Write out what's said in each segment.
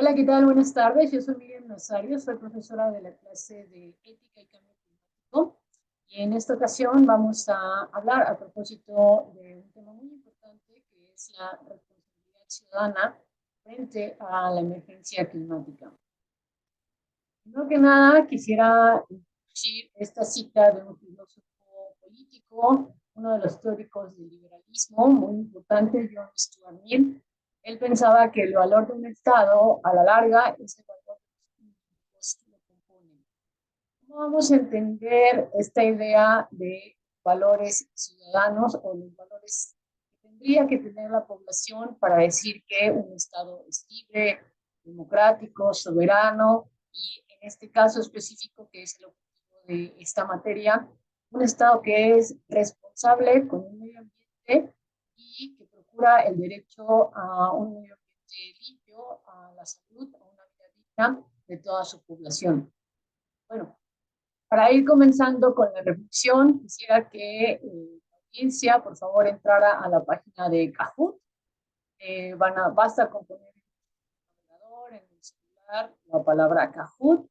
Hola, ¿qué tal? Buenas tardes. Yo soy Miriam Nazario, soy profesora de la clase de Ética y Cambio Climático. Y en esta ocasión vamos a hablar a propósito de un tema muy importante que es la responsabilidad ciudadana frente a la emergencia climática. Primero que nada, quisiera introducir esta cita de un filósofo político, uno de los teóricos del liberalismo, muy importante, John Stuart Mill. Él pensaba que el valor de un Estado, a la larga, es el valor de los individuos que lo componen. ¿Cómo vamos a entender esta idea de valores ciudadanos o los valores que tendría que tener la población para decir que un Estado es libre, democrático, soberano y en este caso específico que es el objetivo de esta materia, un Estado que es responsable con el medio ambiente y que procura el derecho a un medio ambiente limpio, a la salud, a una vida digna de toda su población? Bueno, para ir comenzando con la reflexión, quisiera que la audiencia, por favor, entrara a la página de Kahoot. Basta con poner en el navegador, en el celular, la palabra Kahoot.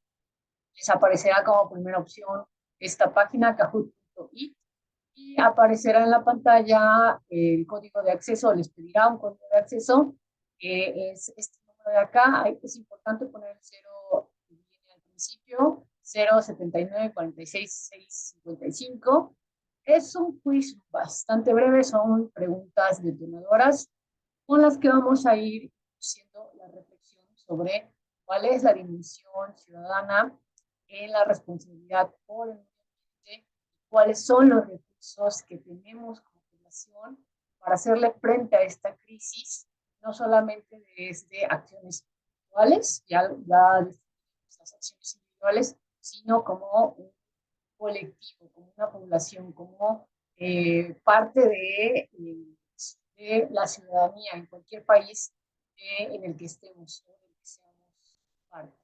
Les aparecerá como primera opción esta página, kahoot.it, y aparecerá en la pantalla el código de acceso, les pedirá un código de acceso, que es este número de acá. Es importante poner el cero que viene al principio, 079 46 655. Es un quiz bastante breve, son preguntas detonadoras con las que vamos a ir haciendo la reflexión sobre cuál es la dimensión ciudadana en la responsabilidad por el medio ambiente, cuáles son los recursos que tenemos como población para hacerle frente a esta crisis, no solamente desde acciones individuales, ya las acciones individuales, sino como un colectivo, como una población, como parte de la ciudadanía en cualquier país en el que estemos o del que seamos parte.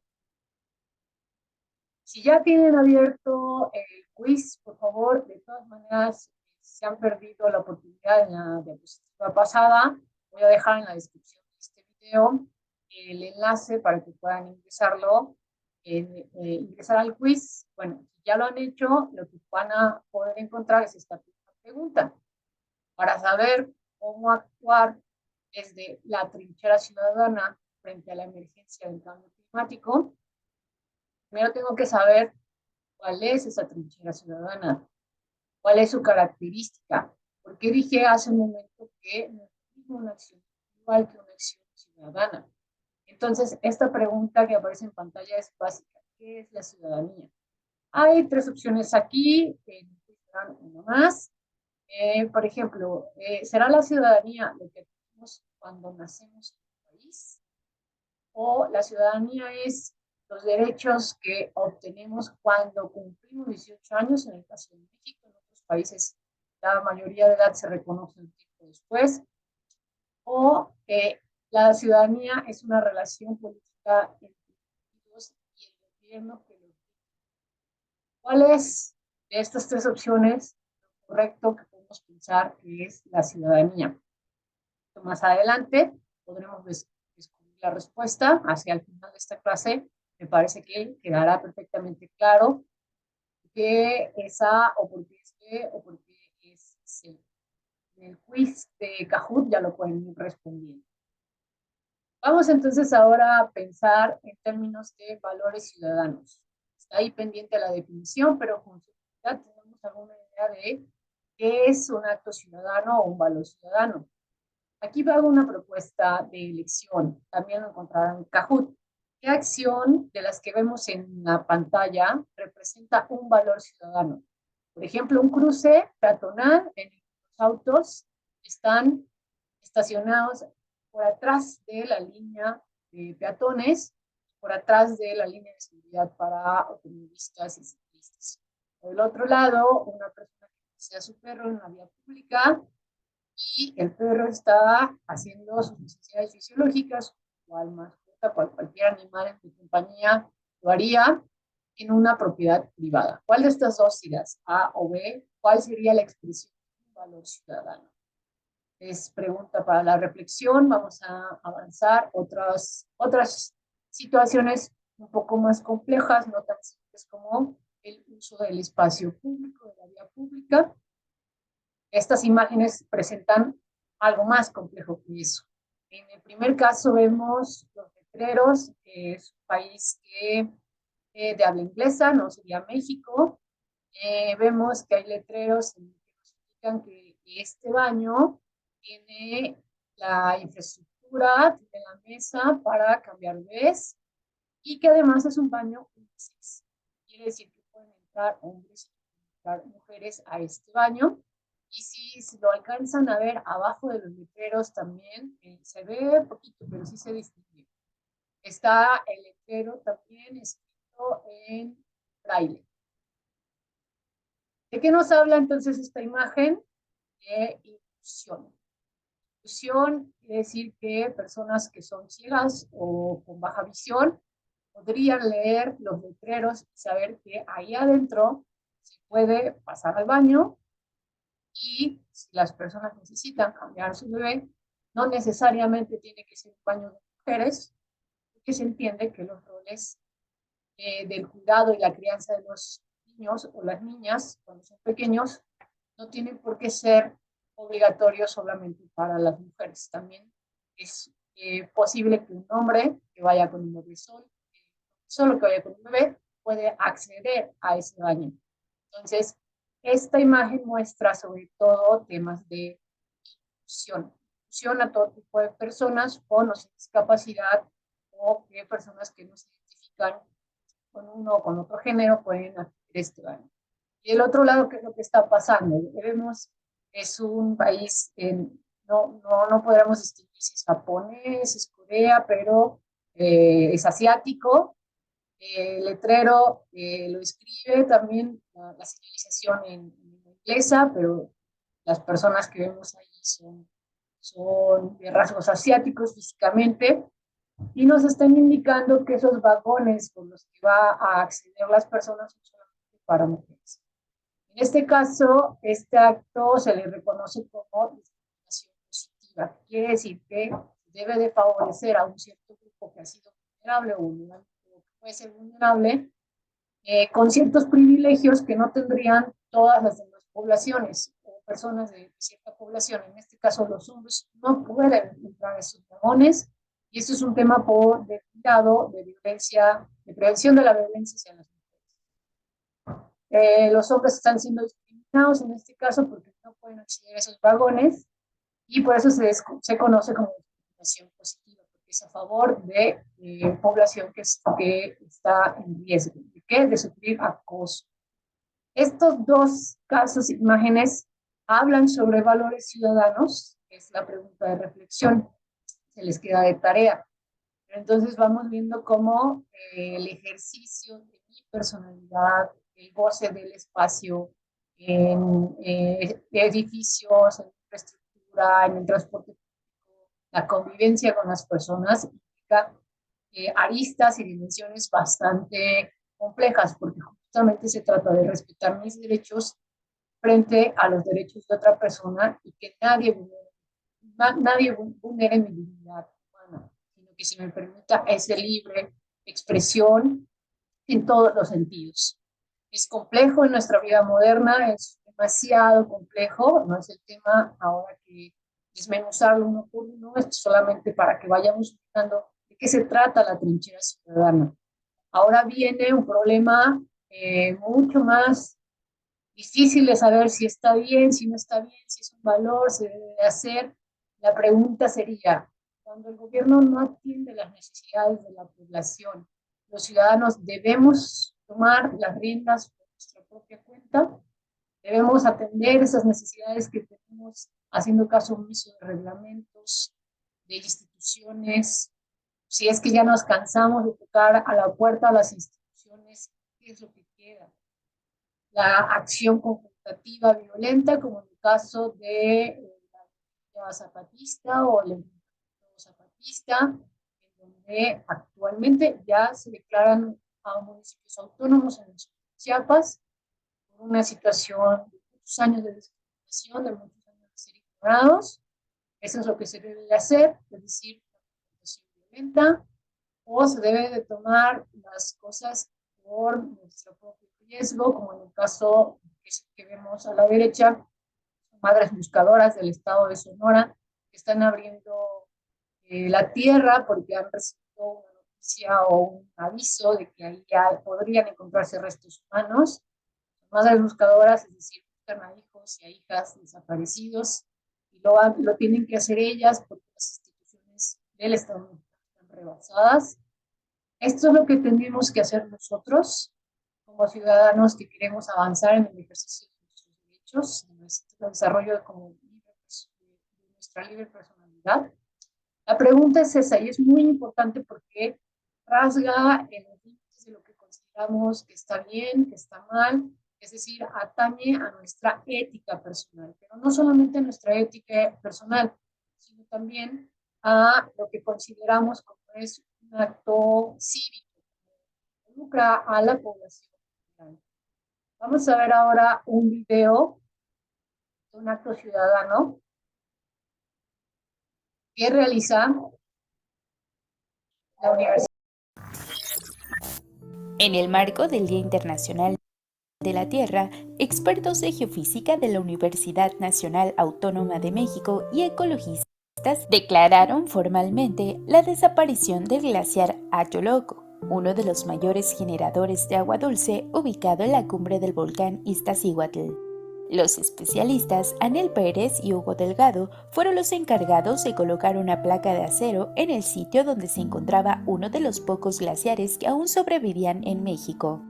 Si ya tienen abierto el quiz, por favor, de todas maneras, se han perdido la oportunidad en la diapositiva pasada, voy a dejar en la descripción de este video el enlace para que puedan ingresar al quiz. Bueno, si ya lo han hecho, lo que van a poder encontrar es esta pregunta. Para saber cómo actuar desde la trinchera ciudadana frente a la emergencia del cambio climático, primero tengo que saber cuál es esa trinchera ciudadana, cuál es su característica. Porque dije hace un momento que no es una acción igual que una acción ciudadana. Entonces, esta pregunta que aparece en pantalla es básica. ¿Qué es la ciudadanía? Hay tres opciones aquí, que serán uno más. Por ejemplo, ¿será la ciudadanía lo que tenemos cuando nacemos en un país? ¿O la ciudadanía es los derechos que obtenemos cuando cumplimos 18 años, en el caso de México? En otros países la mayoría de edad se reconoce un tiempo después. ¿O la ciudadanía es una relación política entre individuos y el gobierno que lo... ¿Cuál es de estas tres opciones lo correcto que podemos pensar que es la ciudadanía? Más adelante podremos descubrir la respuesta hacia el final de esta clase. Me parece que quedará perfectamente claro que esa o por qué es B o por qué es C. En el quiz de Kahoot ya lo pueden ir respondiendo. Vamos entonces ahora a pensar en términos de valores ciudadanos. Está ahí pendiente la definición, pero con seguridad tenemos alguna idea de qué es un acto ciudadano o un valor ciudadano. Aquí va una propuesta de elección. También lo encontrarán en Kahoot. ¿Qué acción de las que vemos en la pantalla representa un valor ciudadano? Por ejemplo, un cruce peatonal en el que los autos están estacionados por atrás de la línea de peatones, por atrás de la línea de seguridad para automovilistas y ciclistas. Por el otro lado, una persona que pasea a su perro en la vía pública y el perro está haciendo sus necesidades fisiológicas, cual mascota, cualquier animal en tu compañía lo haría en una propiedad privada. ¿Cuál de estas dos ideas, A o B, cuál sería la expresión de un valor ciudadano? Es pregunta para la reflexión. Vamos a avanzar otras situaciones un poco más complejas, no tan simples como el uso del espacio público, de la vía pública. Estas imágenes presentan algo más complejo que eso. En el primer caso vemos los letreros, que es un país que, de habla inglesa, no sería México. Vemos que hay letreros que nos indican que este baño tiene la infraestructura, tiene la mesa para cambiar bebés y que además es un baño unisex. Quiere decir que pueden entrar hombres y entrar mujeres a este baño. Y si lo alcanzan a ver abajo de los letreros también, se ve poquito, pero sí se distingue. Está el letrero también escrito en braille. ¿De qué nos habla entonces esta imagen? De inclusión. Inclusión quiere decir que personas que son ciegas o con baja visión podrían leer los letreros y saber que ahí adentro se puede pasar al baño y si las personas necesitan cambiar su bebé, no necesariamente tiene que ser un baño de mujeres, porque se entiende que los roles del cuidado y la crianza de los niños o las niñas cuando son pequeños no tienen por qué ser obligatorios solamente para las mujeres. También es posible que un hombre que vaya con un bebé solo que vaya con un bebé, puede acceder a ese baño. Entonces, esta imagen muestra sobre todo temas de inclusión a todo tipo de personas con o sin discapacidad o que personas que no se identifican con uno o con otro género pueden acceder a este baño. Y el otro lado, ¿qué es lo que está pasando? Lo que vemos es un país, no podemos distinguir si es japonés, es Corea, pero es asiático. El letrero lo escribe también la señalización en inglesa, pero las personas que vemos ahí son de rasgos asiáticos físicamente y nos están indicando que esos vagones con los que va a acceder las personas son solamente para mujeres. En este caso, este acto se le reconoce como discriminación positiva. Quiere decir que debe de favorecer a un cierto grupo que ha sido vulnerable o que puede ser vulnerable con ciertos privilegios que no tendrían todas las demás poblaciones o personas de cierta población. En este caso, los hombres no pueden entrar a esos vagones y esto es un tema de cuidado, de violencia, de prevención de la violencia hacia las mujeres. Los hombres están siendo discriminados en este caso porque no pueden acceder a esos vagones y por eso se conoce como discriminación positiva, porque es a favor de población que está en riesgo de sufrir acoso. Estos dos casos, imágenes, hablan sobre valores ciudadanos, que es la pregunta de reflexión, se les queda de tarea. Entonces vamos viendo cómo el ejercicio de mi personalidad, el goce del espacio en edificios, en infraestructura, en el transporte público, la convivencia con las personas, implica aristas y dimensiones bastante complejas, porque justamente se trata de respetar mis derechos frente a los derechos de otra persona y que nadie vulnere mi dignidad humana, sino que se me permita esa libre expresión en todos los sentidos. Es complejo en nuestra vida moderna, es demasiado complejo, no es el tema ahora que desmenuzarlo uno por uno, es solamente para que vayamos buscando de qué se trata la trinchera ciudadana. Ahora viene un problema mucho más difícil de saber si está bien, si no está bien, si es un valor, se debe de hacer. La pregunta sería, cuando el gobierno no atiende las necesidades de la población, los ciudadanos debemos tomar las riendas por nuestra propia cuenta, debemos atender esas necesidades que tenemos haciendo caso omiso de reglamentos, de instituciones. Si es que ya nos cansamos de tocar a la puerta de las instituciones, ¿qué es lo que queda? La acción confrontativa violenta, como en el caso de la zapatista o el zapatista, en donde actualmente ya se declaran a municipios autónomos en Chiapas por una situación de muchos años de discriminación, de muchos años de ser ignorados. Eso es lo que se debe de hacer, es decir, la confrontación violenta, o se debe de tomar las cosas por nuestro propio riesgo, como en el caso que vemos a la derecha, madres buscadoras del estado de Sonora, que están abriendo la tierra porque han recibido una noticia o un aviso de que ahí ya podrían encontrarse restos humanos. Madres buscadoras, es decir, buscan a hijos y a hijas desaparecidos y lo tienen que hacer ellas porque las instituciones del Estado están rebasadas. Esto es lo que tenemos que hacer nosotros como ciudadanos que queremos avanzar en el ejercicio de nuestros derechos, en nuestro desarrollo de nuestra libre personalidad. La pregunta es esa y es muy importante porque rasga en los límites de lo que consideramos que está bien, que está mal, es decir, atañe a nuestra ética personal, pero no solamente a nuestra ética personal, sino también a lo que consideramos como es un acto cívico, que involucra a la población general. Vamos a ver ahora un video de un acto ciudadano que realiza la Universidad. En el marco del Día Internacional de la Tierra, expertos de geofísica de la Universidad Nacional Autónoma de México y ecologistas declararon formalmente la desaparición del glaciar Ayoloco, uno de los mayores generadores de agua dulce ubicado en la cumbre del volcán Iztaccíhuatl. Los especialistas Anel Pérez y Hugo Delgado fueron los encargados de colocar una placa de acero en el sitio donde se encontraba uno de los pocos glaciares que aún sobrevivían en México.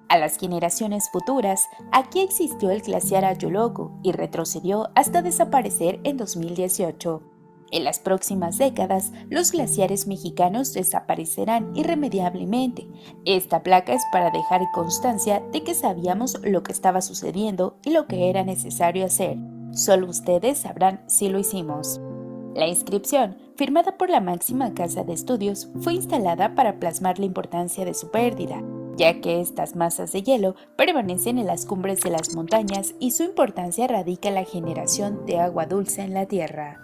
A las generaciones futuras, aquí existió el glaciar Ayoloco y retrocedió hasta desaparecer en 2018. En las próximas décadas, los glaciares mexicanos desaparecerán irremediablemente. Esta placa es para dejar constancia de que sabíamos lo que estaba sucediendo y lo que era necesario hacer. Solo ustedes sabrán si lo hicimos. La inscripción, firmada por la máxima casa de estudios, fue instalada para plasmar la importancia de su pérdida, ya que estas masas de hielo permanecen en las cumbres de las montañas y su importancia radica en la generación de agua dulce en la Tierra.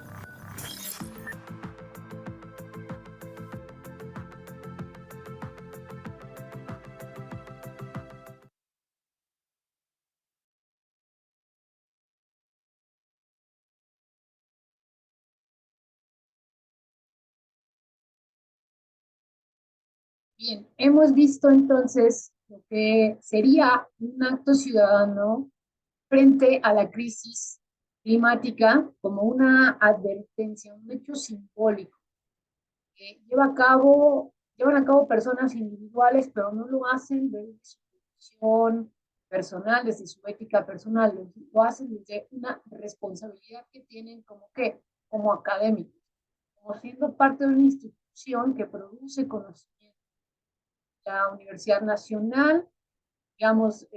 Bien, hemos visto entonces lo que sería un acto ciudadano frente a la crisis climática como una advertencia, un hecho simbólico que llevan a cabo personas individuales, pero no lo hacen desde su posición personal, desde su ética personal, lo hacen desde una responsabilidad que tienen como académicos, como siendo parte de una institución que produce conocimiento. La Universidad Nacional, digamos,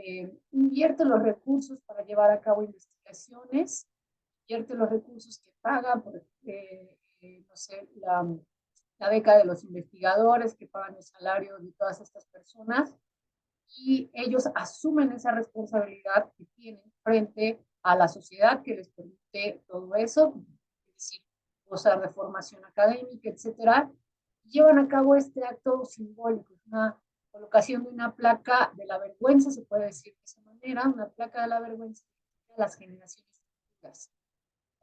invierte los recursos para llevar a cabo investigaciones, invierte los recursos que pagan, no sé, la beca de los investigadores, que pagan el salario de todas estas personas, y ellos asumen esa responsabilidad que tienen frente a la sociedad que les permite todo eso, es decir, gozar de formación académica, etcétera, y llevan a cabo este acto simbólico, una colocación de una placa de la vergüenza, se puede decir de esa manera, una placa de la vergüenza a las generaciones futuras,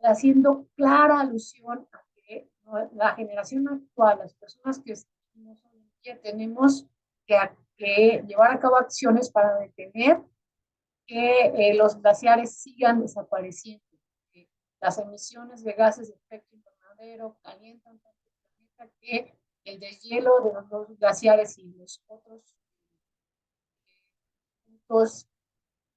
haciendo clara alusión a que la generación actual, las personas que estamos hoy en día, tenemos que llevar a cabo acciones para detener que los glaciares sigan desapareciendo, que las emisiones de gases de efecto invernadero calientan tanto el planeta que el deshielo de los dos glaciares y los otros puntos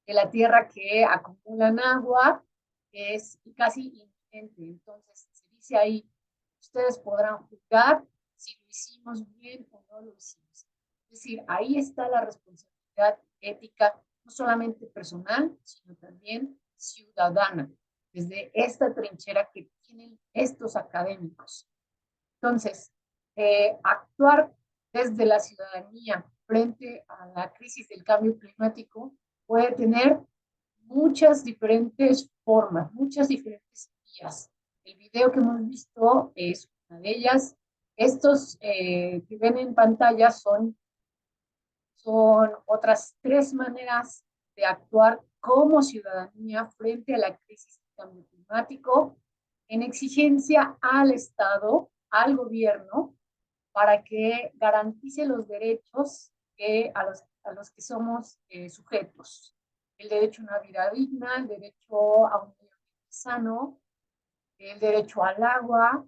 de la Tierra que acumulan agua es casi inminente. Entonces, se dice ahí, ustedes podrán juzgar si lo hicimos bien o no lo hicimos. Es decir, ahí está la responsabilidad ética, no solamente personal, sino también ciudadana, desde esta trinchera que tienen estos académicos. Entonces, actuar desde la ciudadanía frente a la crisis del cambio climático puede tener muchas diferentes formas, muchas diferentes vías. El video que hemos visto es una de ellas. Estos que ven en pantalla son otras tres maneras de actuar como ciudadanía frente a la crisis del cambio climático en exigencia al Estado, al gobierno, para que garantice los derechos a los que somos sujetos. El derecho a una vida digna, el derecho a un medio ambiente sano, el derecho al agua,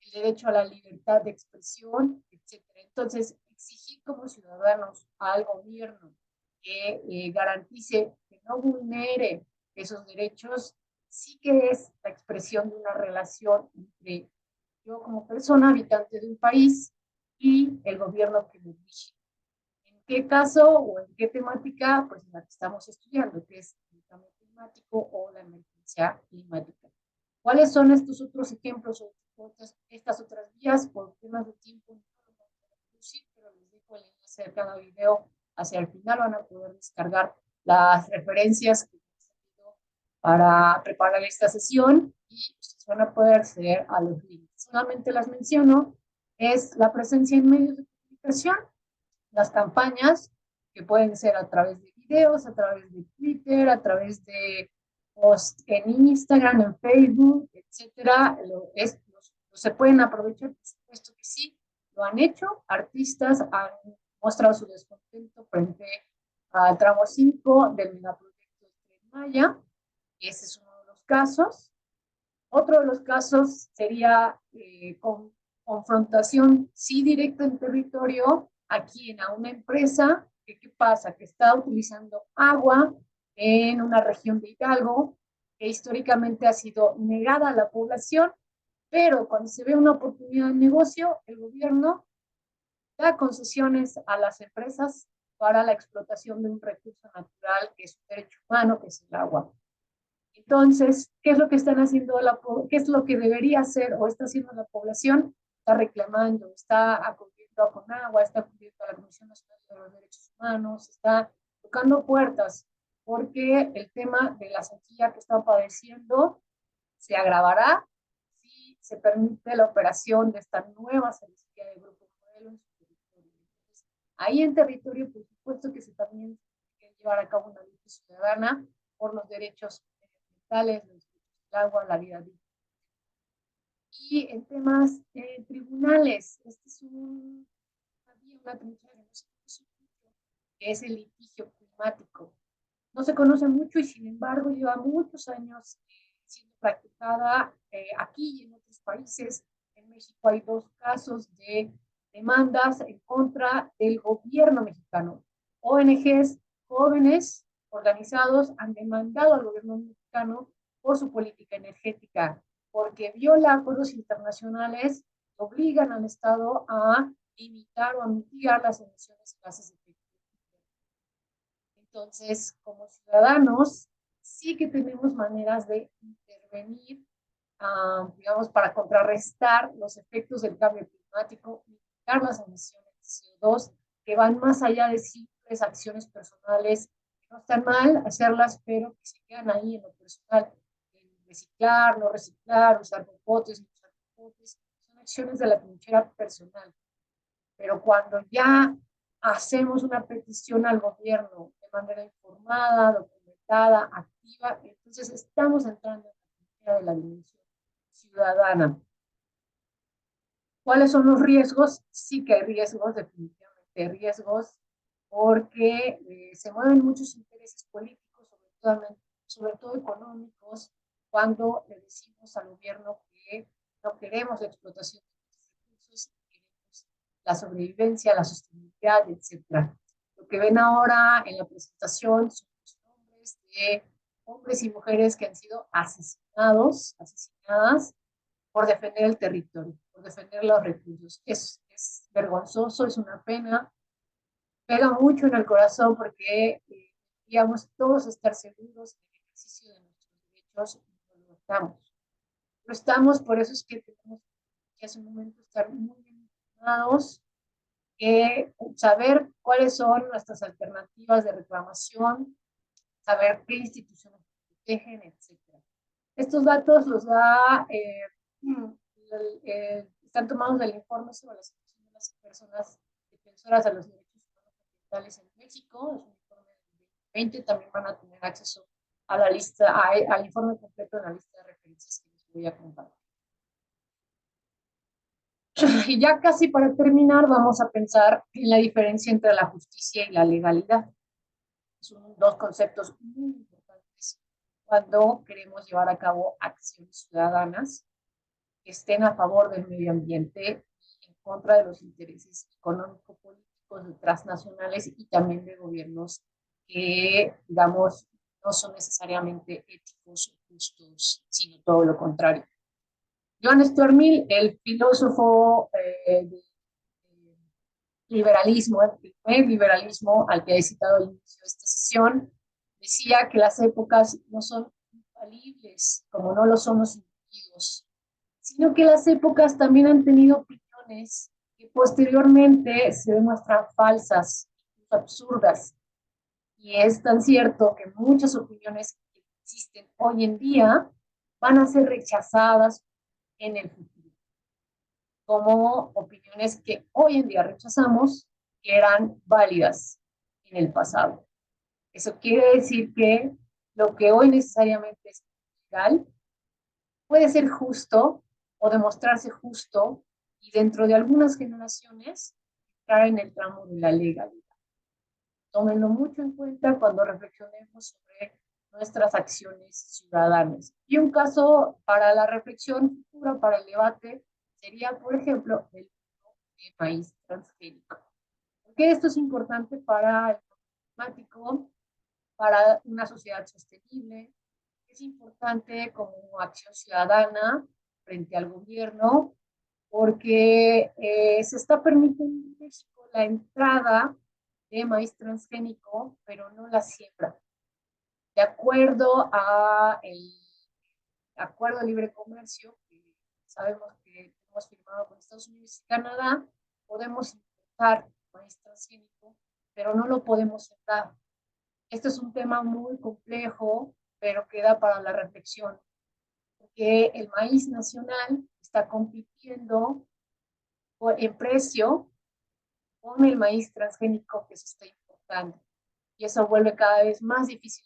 el derecho a la libertad de expresión, etcétera. Entonces, exigir como ciudadanos al gobierno que garantice que no vulnere esos derechos, sí que es la expresión de una relación entre yo como persona habitante de un país y el gobierno que me dirige. ¿En qué caso o en qué temática? Pues la que estamos estudiando, que es el cambio climático o la emergencia climática. ¿Cuáles son estos otros ejemplos o estas otras vías? Por temas de tiempo no lo vamos a reproducir, pero les dejo el enlace de cada video hacia el final. Van a poder descargar las referencias que para preparar esta sesión y ustedes van a poder acceder a los links. Solamente las menciono, es la presencia en medios de comunicación, las campañas, que pueden ser a través de videos, a través de Twitter, a través de post en Instagram, en Facebook, etcétera. Se pueden aprovechar, por supuesto que sí, lo han hecho. Artistas han mostrado su descontento frente al tramo 5 del megaproyecto de Tren Maya. Ese es uno de los casos. Otro de los casos sería confrontación, sí, directa en territorio, aquí a una empresa, que ¿qué pasa? Que está utilizando agua en una región de Hidalgo, que históricamente ha sido negada a la población, pero cuando se ve una oportunidad de negocio, el gobierno da concesiones a las empresas para la explotación de un recurso natural que es un derecho humano, que es el agua. Entonces, ¿qué es lo que están haciendo qué es lo que debería hacer o está haciendo la población? Está reclamando, está acudiendo a Conagua, está acudiendo a la Comisión Nacional de los Derechos Humanos, está tocando puertas, porque el tema de la sequía que están padeciendo se agravará si se permite la operación de esta nueva sequía de Grupo Modelo en su territorio. Entonces, ahí en territorio, por supuesto que se también tiene que llevar a cabo una lucha ciudadana por los derechos ambientales, los derechos del agua, la vida digna. Y en temas tribunales, este es una trinchera que no se conoce mucho, que es el litigio climático. No se conoce mucho y sin embargo lleva muchos años siendo practicada aquí y en otros países. En México hay dos casos de demandas en contra del gobierno mexicano. ONGs jóvenes organizados han demandado al gobierno mexicano por su política energética, porque viola acuerdos internacionales que obligan al Estado a limitar o a mitigar las emisiones de gases de efecto. Entonces, como ciudadanos, sí que tenemos maneras de intervenir, digamos, para contrarrestar los efectos del cambio climático, mitigar las emisiones de CO2, que van más allá de simples acciones personales, que no están mal hacerlas, pero que se quedan ahí en lo personal. Reciclar, no reciclar, usar popotes, no usar popotes, son acciones de la trinchera personal. Pero cuando ya hacemos una petición al gobierno de manera informada, documentada, activa, entonces estamos entrando en la dimensión ciudadana. ¿Cuáles son los riesgos? Sí que hay riesgos, definitivamente riesgos, porque se mueven muchos intereses políticos, sobre todo económicos, cuando le decimos al gobierno que no queremos la explotación de nuestros recursos, queremos la sobrevivencia, la sostenibilidad, etc. Lo que ven ahora en la presentación son los nombres de hombres y mujeres que han sido asesinadas por defender el territorio, por defender los recursos. Es vergonzoso, es una pena, pega mucho en el corazón porque queríamos todos estar seguros en el ejercicio de nuestros derechos y no lo estamos. Lo estamos, por eso es que tenemos que hace un momento estar muy informados, que saber cuáles son nuestras alternativas de reclamación, saber qué instituciones protegen, etc. Estos datos los da el están tomados del informe sobre la situación de las personas defensoras de los derechos humanos ambientales en México. Es un informe de 2020. También van a tener acceso a la lista, al informe completo en la lista de referencias que les voy a compartir. Y ya casi para terminar, vamos a pensar en la diferencia entre la justicia y la legalidad. Son dos conceptos muy importantes cuando queremos llevar a cabo acciones ciudadanas que estén a favor del medio ambiente y en contra de los intereses económico-políticos de transnacionales y también de gobiernos que, digamos, no son necesariamente éticos o justos, sino todo lo contrario. John Stuart Mill, el filósofo de liberalismo, el primer liberalismo al que he citado al inicio de esta sesión, decía que las épocas no son infalibles, como no lo son los individuos, sino que las épocas también han tenido opiniones que posteriormente se demuestran falsas, absurdas. Y es tan cierto que muchas opiniones que existen hoy en día van a ser rechazadas en el futuro, como opiniones que hoy en día rechazamos, que eran válidas en el pasado. Eso quiere decir que lo que hoy necesariamente es legal puede ser justo o demostrarse justo y dentro de algunas generaciones entrar en el tramo de la legalidad. Tómenlo mucho en cuenta cuando reflexionemos sobre nuestras acciones ciudadanas. Y un caso para la reflexión futura, para el debate, sería, por ejemplo, el de maíz transgénico. Porque esto es importante para el climático, para una sociedad sostenible, es importante como acción ciudadana frente al gobierno, porque se está permitiendo en México la entrada de maíz transgénico, pero no la siembra. De acuerdo a el acuerdo de libre comercio, que sabemos que hemos firmado con Estados Unidos y Canadá, podemos importar maíz transgénico, pero no lo podemos sembrar. Este es un tema muy complejo, pero queda para la reflexión, porque el maíz nacional está compitiendo en precio con el maíz transgénico que se está importando. Y eso vuelve cada vez más difícil.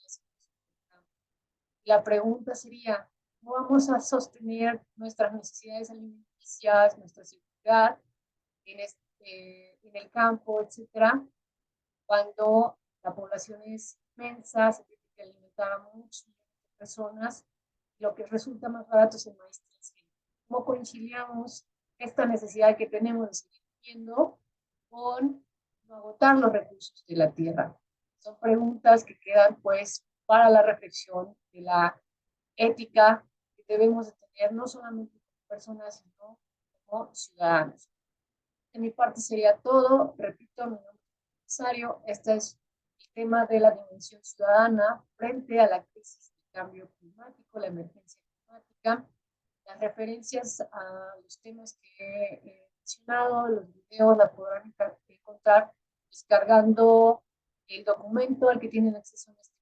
La pregunta sería, ¿cómo vamos a sostener nuestras necesidades alimenticias, nuestra seguridad en el campo, etcétera, cuando la población es inmensa, se tiene que alimentar a muchas personas, lo que resulta más barato es el maíz transgénico? ¿Cómo conciliamos esta necesidad que tenemos de seguir viviendo con no agotar los recursos de la tierra? Son preguntas que quedan pues para la reflexión de la ética que debemos de tener no solamente como personas, sino como ciudadanos. De mi parte sería todo. Repito, mi nombre es necesario. Este es el tema de la dimensión ciudadana frente a la crisis del cambio climático, la emergencia climática. Las referencias a los temas que he mencionado, los videos, la podrán encontrar descargando el documento al que tienen acceso en este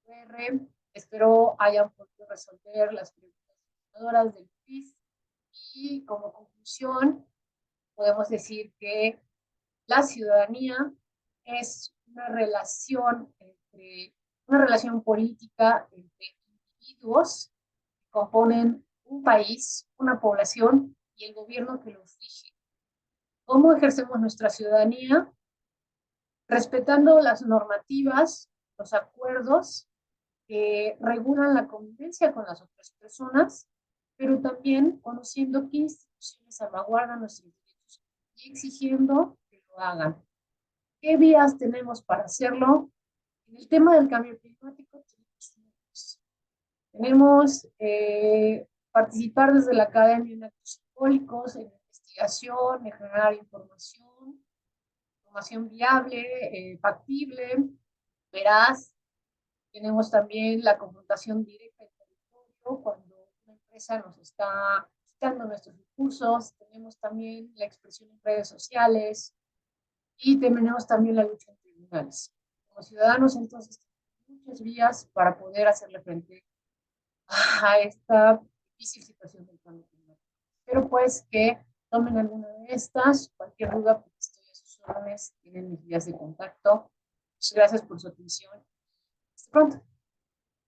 QR. Espero hayan podido resolver las preguntas del quiz y como conclusión podemos decir que la ciudadanía es una relación política entre individuos que componen un país, una población y el gobierno que los rige. ¿Cómo ejercemos nuestra ciudadanía? Respetando las normativas, los acuerdos que regulan la convivencia con las otras personas, pero también conociendo qué instituciones salvaguardan nuestros derechos y exigiendo que lo hagan. ¿Qué vías tenemos para hacerlo? En el tema del cambio climático tenemos participar desde la academia en actos simbólicos, en investigación, en generar información viable, factible, veraz. Tenemos también la confrontación directa en territorio cuando una empresa nos está quitando nuestros recursos. Tenemos también la expresión en redes sociales y tenemos también la lucha en tribunales. Como ciudadanos, entonces, tenemos muchas vías para poder hacerle frente a esta difícil situación del cambio climático. Espero pues que tomen alguna de estas. Cualquier duda, pues estoy a sus órdenes, tienen mis vías de contacto. Muchas gracias por su atención. Hasta pronto.